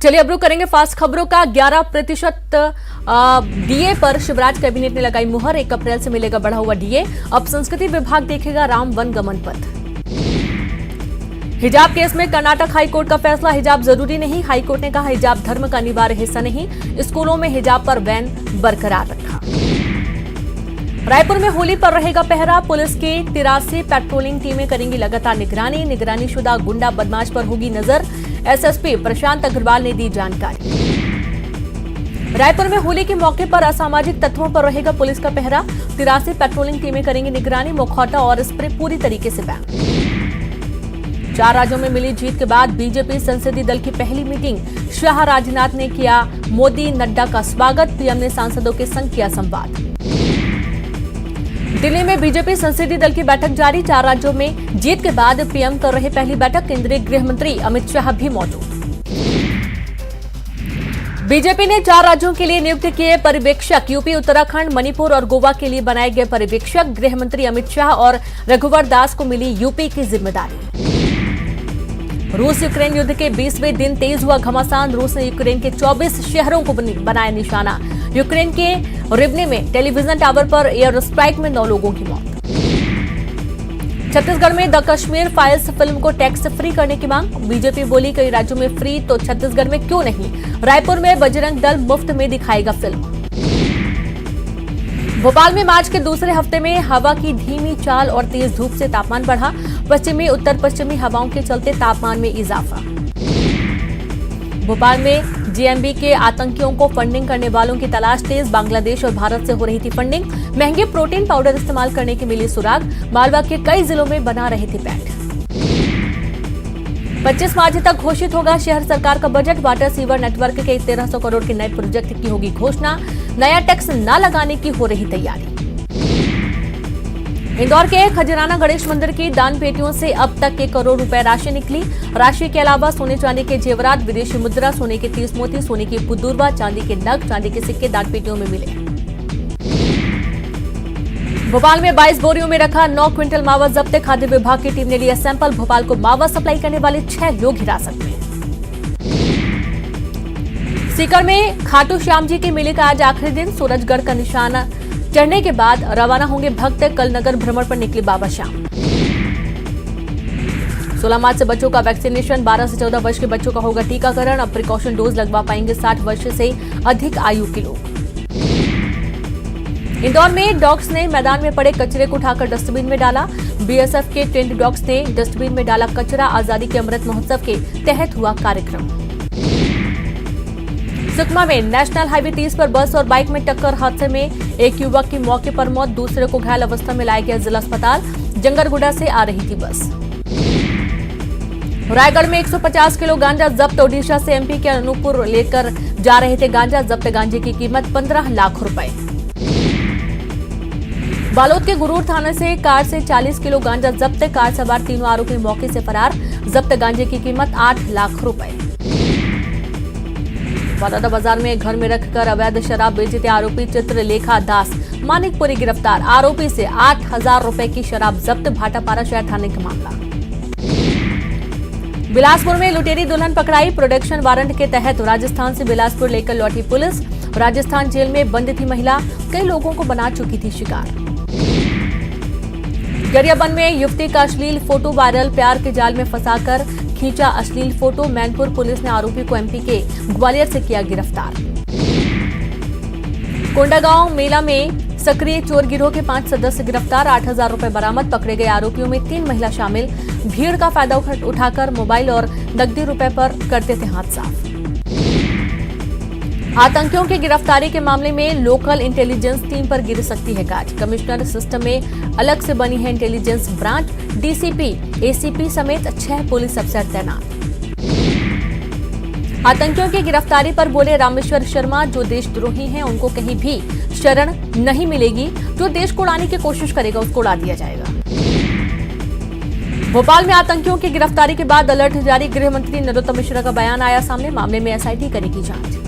चलिए अब रुक करेंगे फास्ट खबरों का। 11% डीए पर शिवराज कैबिनेट ने लगाई मुहर। 1 अप्रैल से मिलेगा बढ़ा हुआ डीए। अब संस्कृति विभाग देखेगा राम वन गमन पथ। हिजाब केस में कर्नाटक हाईकोर्ट का फैसला, हिजाब जरूरी नहीं। हाईकोर्ट ने कहा हिजाब धर्म का अनिवार्य हिस्सा नहीं। स्कूलों में हिजाब पर बैन बरकरार रखा। रायपुर में होली पर रहेगा पहरा। पुलिस की 83 पेट्रोलिंग टीमें करेंगी लगातार निगरानी। निगरानीशुदा गुंडा बदमाश पर होगी नजर। एसएसपी प्रशांत अग्रवाल ने दी जानकारी। रायपुर में होली के मौके पर असामाजिक तत्वों पर रहेगा पुलिस का पहरा। 83 पेट्रोलिंग टीमें करेंगी निगरानी। मुखौटा और स्प्रे पूरी तरीके से बैन। 4 राज्यों में मिली जीत के बाद बीजेपी संसदीय दल की पहली मीटिंग। शाह राजनाथ ने किया मोदी नड्डा का स्वागत। पीएम ने सांसदों के संग किया संवाद। दिल्ली में बीजेपी संसदीय दल की बैठक जारी। 4 राज्यों में जीत के बाद पीएम कर रहे पहली बैठक। केंद्रीय गृह मंत्री अमित शाह भी मौजूद। बीजेपी ने 4 राज्यों के लिए नियुक्त किए पर्यवेक्षक। यूपी, उत्तराखंड, मणिपुर और गोवा के लिए बनाए गए पर्यवेक्षक। गृह मंत्री अमित शाह और रघुवर दास को मिली यूपी की जिम्मेदारी। रूस यूक्रेन युद्ध के 20वें दिन तेज हुआ घमासान। रूस ने यूक्रेन के 24 शहरों को बनाया निशाना। यूक्रेन के रिवने में टेलीविजन टावर पर एयर स्ट्राइक में 9 लोगों की मौत। छत्तीसगढ़ में द कश्मीर फाइल्स फिल्म को टैक्स फ्री करने की मांग। बीजेपी बोली कई राज्यों में फ्री तो छत्तीसगढ़ में क्यों नहीं। रायपुर में बजरंग दल मुफ्त में दिखाएगा फिल्म। भोपाल में मार्च के दूसरे हफ्ते में हवा की धीमी चाल और तेज धूप से तापमान बढ़ा। पश्चिमी उत्तर पश्चिमी हवाओं के चलते तापमान में इजाफा। भोपाल में जेएमबी के आतंकियों को फंडिंग करने वालों की तलाश तेज। बांग्लादेश और भारत से हो रही थी फंडिंग। महंगे प्रोटीन पाउडर इस्तेमाल करने की मिली सुराग। मालवा के कई जिलों में बना रहे थे पैठ। 25 मार्च तक घोषित होगा शहर सरकार का बजट। वाटर सीवर नेटवर्क के 1300 करोड़ के नए प्रोजेक्ट की होगी घोषणा। नया टैक्स न लगाने की हो रही तैयारी। इंदौर के खजराना गणेश मंदिर की दान पेटियों से अब तक 1 करोड़ रुपए राशि निकली। राशि के अलावा सोने चांदी के जेवरात, विदेशी मुद्रा, सोने के 30 मोती, सोने की पुदुरवा, चांदी के नग, चांदी के सिक्के दान पेटियों में मिले। भोपाल में 22 बोरियों में रखा 9 क्विंटल मावा जब्त। खाद्य विभाग की टीम ने लिया सैंपल। भोपाल को मावा सप्लाई करने वाले 6 लोग हिरासत में। सीकर में खाटू श्याम जी के मेले का आज आखिरी दिन। सूरजगढ़ का निशाना चढ़ने के बाद रवाना होंगे भक्त। कल नगर भ्रमण पर निकले बाबा श्याम। 16 मार्च से बच्चों का वैक्सीनेशन। 12 से 14 वर्ष के बच्चों का होगा टीकाकरण। अब प्रिकॉशन डोज लगवा पाएंगे 60 वर्ष से अधिक आयु के लोग। इंदौर में डॉग्स ने मैदान में पड़े कचरे को उठाकर डस्टबिन में डाला। बीएसएफ के ट्रेंड डॉग्स ने डस्टबिन में डाला कचरा। आजादी के अमृत महोत्सव के तहत हुआ कार्यक्रम। सुकमा में नेशनल हाईवे 30 पर बस और बाइक में टक्कर। हादसे में एक युवक की मौके पर मौत। दूसरे को घायल अवस्था में लाया गया जिला अस्पताल। जंगरगुड़ा से आ रही थी बस। रायगढ़ में 150 किलो गांजा जब्त। ओडिशा से एमपी के अनूपपुर लेकर जा रहे थे गांजा। जब्त गांजे की कीमत 15 लाख रुपए। बालोद के गुरूर थाने से कार से 40 किलो गांजा जब्त। कार सवार 3 आरोपी मौके से फरार। जब्त गांजे की कीमत 8 लाख रुपए। बड़ौदा बाजार में घर में रखकर अवैध शराब बेचते आरोपी चित्रलेखा दास मानिकपुरी गिरफ्तार। आरोपी से 8,000 रुपए की शराब जब्त। भाटापारा शहर थाने का मामला। बिलासपुर में लुटेरी दुल्हन पकड़ाई। प्रोडक्शन वारंट के तहत राजस्थान से बिलासपुर लेकर लौटी पुलिस। राजस्थान जेल में बंद थी महिला। कई लोगों को बना चुकी थी शिकार। गरियाबंद में युवती का अश्लील फोटो वायरल। प्यार के जाल में फंसाकर खींचा अश्लील फोटो। मैनपुर पुलिस ने आरोपी को एमपी के ग्वालियर से किया गिरफ्तार। कोंडागांव मेला में सक्रिय चोर गिरोह के 5 सदस्य गिरफ्तार। 8,000 रुपए बरामद। पकड़े गए आरोपियों में 3 महिला शामिल। भीड़ का फायदा उठाकर मोबाइल और नकदी रुपए पर करते थे हाथ साफ। आतंकियों की गिरफ्तारी के मामले में लोकल इंटेलिजेंस टीम पर गिर सकती है गाज। कमिश्नर सिस्टम में अलग से बनी है इंटेलिजेंस ब्रांच। डीसीपी, एसीपी समेत 6 पुलिस अफसर तैनात। आतंकियों की गिरफ्तारी पर बोले रामेश्वर शर्मा, जो देशद्रोही हैं उनको कहीं भी शरण नहीं मिलेगी। जो देश को उड़ाने की कोशिश करेगा उसको उड़ा दिया जाएगा। भोपाल में आतंकियों की गिरफ्तारी के बाद अलर्ट जारी। गृह मंत्री नरोत्तम मिश्रा का बयान आया सामने। मामले में एसआईटी करेगी जांच।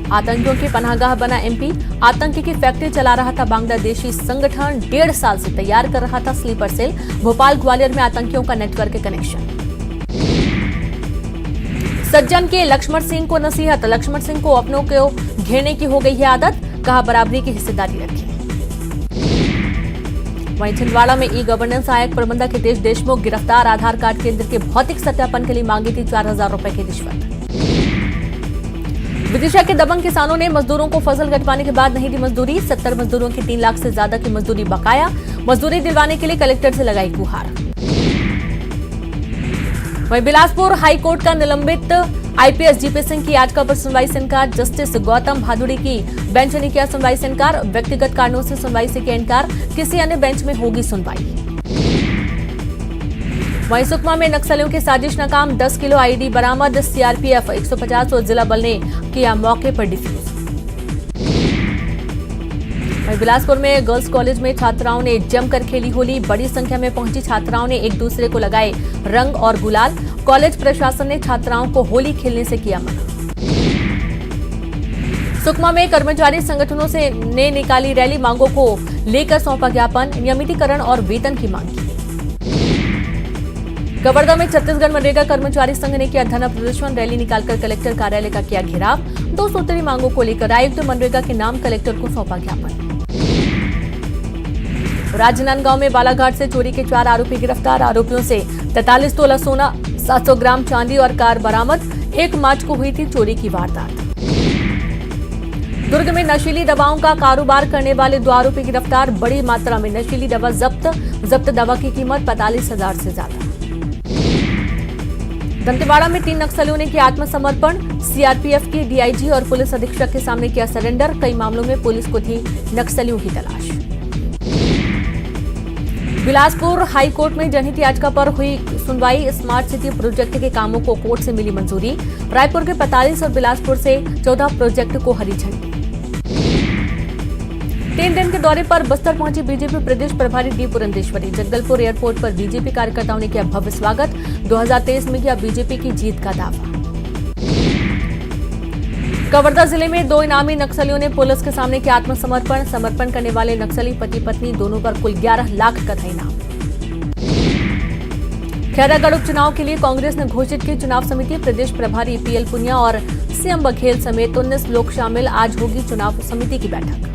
आतंकियों की पनाहगाह बना एमपी। आतंकी की फैक्ट्री चला रहा था बांग्लादेशी संगठन। 1.5 साल से तैयार कर रहा था स्लीपर सेल। भोपाल ग्वालियर में आतंकियों का नेटवर्क कनेक्शन। सज्जन के लक्ष्मण सिंह को नसीहत। लक्ष्मण सिंह को अपनों को घेरने की हो गई है आदत, कहा बराबरी की हिस्सेदारी रखें। वहीं छिंदवाड़ा में ई गवर्नेंस सहायक प्रबंधक हितेश देशमुख गिरफ्तार। आधार कार्ड केंद्र के भौतिक सत्यापन के लिए मांगी थी 4,000 रुपए की रिश्वत। विदिशा के दबंग किसानों ने मजदूरों को फसल कटवाने के बाद नहीं दी मजदूरी। 70 मजदूरों की 3 लाख से ज्यादा की मजदूरी बकाया। मजदूरी दिलवाने के लिए कलेक्टर से लगाई गुहार। वहीं बिलासपुर हाईकोर्ट का निलंबित आईपीएस जीपी सिंह की याचिका पर सुनवाई से इनकार। जस्टिस गौतम भादुड़ी की बेंच ने किया सुनवाई से इनकार। व्यक्तिगत कारणों से सुनवाई से किया इनकार, किसी अन्य बेंच में होगी सुनवाई। वहीं सुकमा में नक्सलियों की साजिश नाकाम। 10 किलो आईडी बरामद। सीआरपीएफ 150 और जिला बल ने किया मौके पर डिफ्यूज। वहीं बिलासपुर में गर्ल्स कॉलेज में छात्राओं ने जमकर खेली होली। बड़ी संख्या में पहुंची छात्राओं ने एक दूसरे को लगाए रंग और गुलाल। कॉलेज प्रशासन ने छात्राओं को होली खेलने से किया मना। सुकमा में कर्मचारी संगठनों से ने निकाली रैली। मांगों को लेकर सौंपा ज्ञापन। नियमितीकरण और वेतन की मांग की। कवर्धा में छत्तीसगढ़ मनरेगा कर्मचारी संघ ने किया धरना प्रदर्शन। रैली निकालकर कलेक्टर कार्यालय का किया घेराव। 2 सूत्री मांगों को लेकर आयुक्त मनरेगा के नाम कलेक्टर को सौंपा ज्ञापन। राजनांदगांव में बालाघाट से चोरी के 4 आरोपी गिरफ्तार। आरोपियों से 43 तोला सोना, 700 ग्राम चांदी और कार बरामद। 1 मार्च को हुई थी चोरी की वारदात। दुर्ग में नशीली दवाओं का कारोबार करने वाले 2 आरोपी गिरफ्तार। बड़ी मात्रा में नशीली दवा जब्त दवा की कीमत 45,000 से ज्यादा। दंतेवाड़ा में 3 नक्सलियों ने किया आत्मसमर्पण। सीआरपीएफ के डीआईजी और पुलिस अधीक्षक के सामने किया सरेंडर। कई मामलों में पुलिस को थी नक्सलियों की तलाश। बिलासपुर हाईकोर्ट में जनहित याचिका पर हुई सुनवाई। स्मार्ट सिटी प्रोजेक्ट के कामों को कोर्ट से मिली मंजूरी। रायपुर के 45 और बिलासपुर से 14 प्रोजेक्ट को हरी झंडी। 3 दिन के दौरे पर बस्तर पहुंची बीजेपी प्रदेश प्रभारी डी पुरंदेश्वरी। जगदलपुर एयरपोर्ट पर बीजेपी कार्यकर्ताओं ने किया भव्य स्वागत। 2023 में किया बीजेपी की जीत का दावा। कवर्धा जिले में 2 इनामी नक्सलियों ने पुलिस के सामने किया आत्मसमर्पण। समर्पण करने वाले नक्सली पति पत्नी दोनों पर कुल 11 लाख का था इनाम। खैरागढ़ उपचुनाव के लिए कांग्रेस ने घोषित की चुनाव समिति। प्रदेश प्रभारी पीएल पुनिया और सीएम बघेल समेत 19 लोग शामिल। आज होगी चुनाव समिति की बैठक।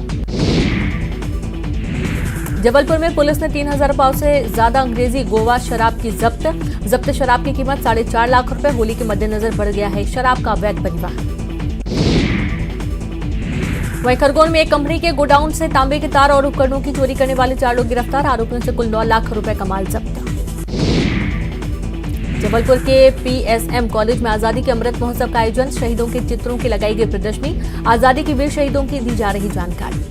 जबलपुर में पुलिस ने 3,000 पाव से ज्यादा अंग्रेजी गोवा शराब की जब्त शराब की कीमत 4.5 लाख रुपए। होली के मद्देनजर बढ़ गया है शराब का अवैध परिवहन। वहीं खरगोन में एक कंपनी के गोडाउन से तांबे के तार और उपकरणों की चोरी करने वाले 4 लोग गिरफ्तार। आरोपियों से कुल 9 लाख रुपए का माल जब्त। जबलपुर के पीएसएम कॉलेज में आजादी के अमृत महोत्सव का आयोजन। शहीदों के चित्रों की लगाई गई प्रदर्शनी। आजादी के वीर शहीदों की दी जा रही जानकारी।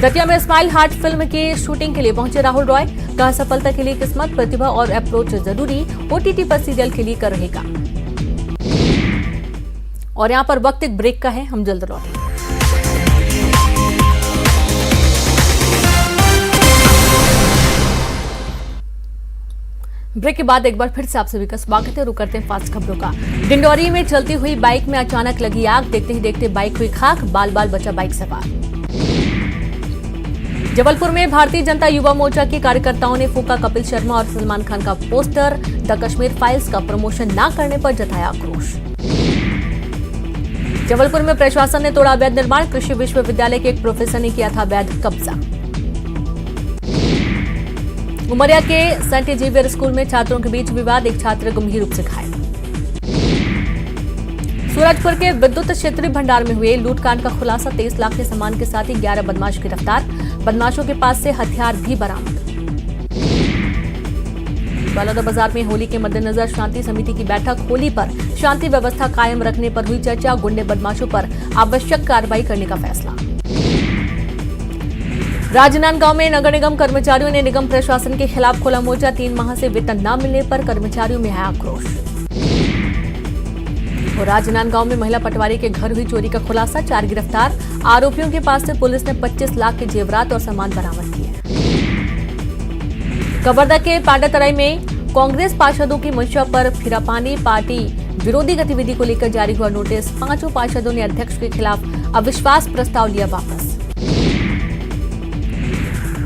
दतिया में स्माइल हार्ट फिल्म की शूटिंग के लिए पहुंचे राहुल रॉय। कहा सफलता के लिए किस्मत, प्रतिभा और अप्रोच जरूरी। ओटीटी पर सीरियल के लिए कर रहे काम। और यहां पर वक्त एक ब्रेक का है, हम जल्द लौटेंगे। ब्रेक के बाद एक बार फिर से आप सभी का स्वागत है। रुक करते हैं फास्ट खबरों का। डिंडौरी में चलती हुई बाइक में अचानक लगी आग। देखते ही देखते बाइक हुई खाक। बाल बाल बचा बाइक सवार। जबलपुर में भारतीय जनता युवा मोर्चा के कार्यकर्ताओं ने फूका कपिल शर्मा और सलमान खान का पोस्टर। द कश्मीर फाइल्स का प्रमोशन न करने पर जताया आक्रोश। जबलपुर में प्रशासन ने तोड़ा अवैध निर्माण। कृषि विश्वविद्यालय के एक प्रोफेसर ने किया था अवैध कब्जा। उमरिया के सेंट जेवियर स्कूल में छात्रों के बीच विवाद। एक छात्र गंभीर रूप से घायल। सूरजपुर के विद्युत क्षेत्रीय भंडार में हुए लूटकांड का खुलासा। 23 लाख के सामान के साथ ही 11 बदमाश गिरफ्तार। बदमाशों के पास से हथियार भी बरामद। बलौदाबाजार में होली के मद्देनजर शांति समिति की बैठक। होली पर शांति व्यवस्था कायम रखने पर हुई चर्चा। गुंडे बदमाशों पर आवश्यक कार्रवाई करने का फैसला। राजनांदगांव में नगर निगम कर्मचारियों ने निगम प्रशासन के खिलाफ खोला मोर्चा। 3 माह से वेतन न मिलने पर कर्मचारियों में है आक्रोश। और राजनांदगांव में महिला पटवारी के घर हुई चोरी का खुलासा। 4 गिरफ्तार। आरोपियों के पास से पुलिस ने 25 लाख के जेवरात और सामान बरामद किए। कवर्धा के पांडातराई में कांग्रेस पार्षदों की मंशा पर फिरापानी। पार्टी विरोधी गतिविधि को लेकर जारी हुआ नोटिस। 5 पार्षदों ने अध्यक्ष के खिलाफ अविश्वास प्रस्ताव लिया वापस।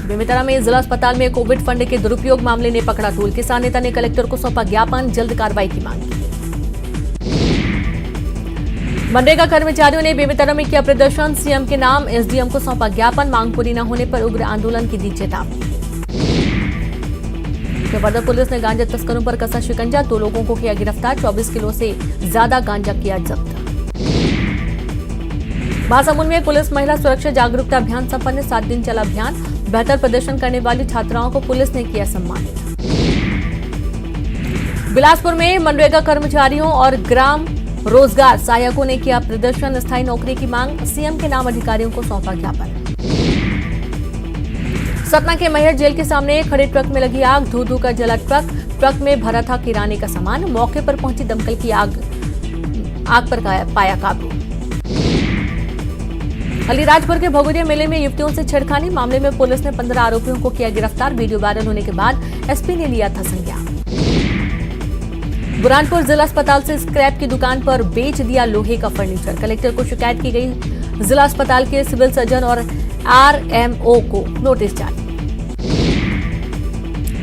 बेमेतरा में जिला अस्पताल में कोविड फंड के दुरुपयोग मामले ने पकड़ा तूल। किसान नेता ने कलेक्टर को सौंपा ज्ञापन। जल्द कार्रवाई की मांग की। मनरेगा कर्मचारियों ने बेमेतरा में किया प्रदर्शन। सीएम के नाम एसडीएम को सौंपा ज्ञापन। मांग पूरी न होने पर उग्र आंदोलन की दी चेतावनी। बर्दा पुलिस ने गांजा तस्करों पर कसा शिकंजा। 2 लोगों को किया गिरफ्तार। 24 किलो से ज्यादा गांजा किया जब्त। महासमुंद में पुलिस महिला सुरक्षा जागरूकता अभियान संपन्न। 7 दिन चला अभियान। बेहतर प्रदर्शन करने वाली छात्राओं को पुलिस ने किया सम्मानित। बिलासपुर में मनरेगा कर्मचारियों और ग्राम रोजगार सहायकों ने किया प्रदर्शन। स्थायी नौकरी की मांग। सीएम के नाम अधिकारियों को सौंपा ज्ञापन। सतना के मैहर जेल के सामने खड़े ट्रक में लगी आग। धू धू कर जला ट्रक में भरा था किराने का सामान। मौके पर पहुंची दमकल की आग पर पाया काबू। अलीराजपुर के भगोरिया मेले में युवतियों से छेड़खानी। मामले में पुलिस ने 15 आरोपियों को किया गिरफ्तार। वीडियो वायरल होने के बाद एसपी ने लिया था संज्ञान। बुरहानपुर जिला अस्पताल से स्क्रैप की दुकान पर बेच दिया लोहे का फर्नीचर। कलेक्टर को शिकायत की गई। जिला अस्पताल के सिविल सर्जन और आरएमओ को नोटिस जारी।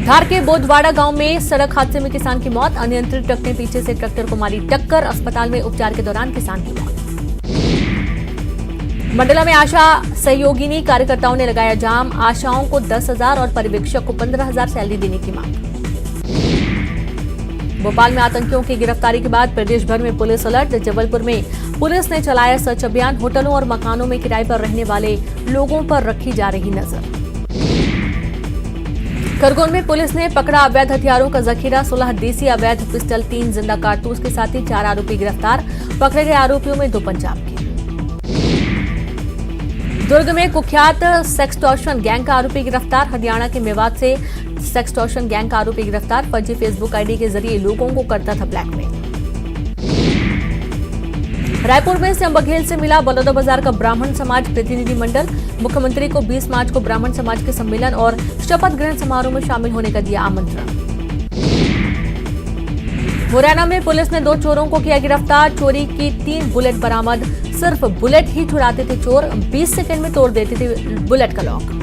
धार के बोधवाड़ा गांव में सड़क हादसे में किसान की मौत। अनियंत्रित ट्रक ने पीछे से ट्रैक्टर को मारी टक्कर। अस्पताल में उपचार के दौरान किसान की मौत। मंडला में आशा सहयोगिनी कार्यकर्ताओं ने लगाया जाम। आशाओं को 10,000 और पर्यवेक्षक को 15,000 सैलरी देने की मांग। भोपाल में आतंकियों की गिरफ्तारी के बाद प्रदेश भर में पुलिस अलर्ट। जबलपुर में पुलिस ने चलाया सर्च अभियान। होटलों और मकानों में किराए पर रहने वाले लोगों पर रखी जा रही नजर। खरगोन में पुलिस ने पकड़ा अवैध हथियारों का जखीरा। 16 देसी अवैध पिस्टल, 3 जिंदा कारतूस के साथ ही 4 आरोपी गिरफ्तार। पकड़े गए आरोपियों में 2 पंजाब के। दुर्ग में कुख्यात सेक्सटॉर्शन गैंग का आरोपी गिरफ्तार। हरियाणा के मेवात से सेक्सटॉर्शन गैंग का आरोपी गिरफ्तार। फर्जी फेसबुक आईडी के जरिए लोगों को करता था ब्लैकमेल। रायपुर में सीएम बघेल से मिला बलौदाबाजार का ब्राह्मण समाज प्रतिनिधिमंडल। मुख्यमंत्री को 20 मार्च को ब्राह्मण समाज के सम्मेलन और शपथ ग्रहण समारोह में शामिल होने का दिया आमंत्रण। मुरैना में पुलिस ने 2 चोरों को किया गिरफ्तार। चोरी की 3 बुलेट बरामद। सिर्फ बुलेट ही छुड़ाते थे चोर। 20 सेकंड में तोड़ देते थे बुलेट का लॉक।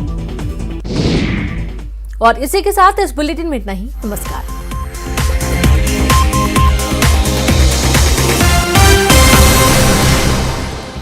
और इसी के साथ इस बुलेटिन में इतना ही। नमस्कार।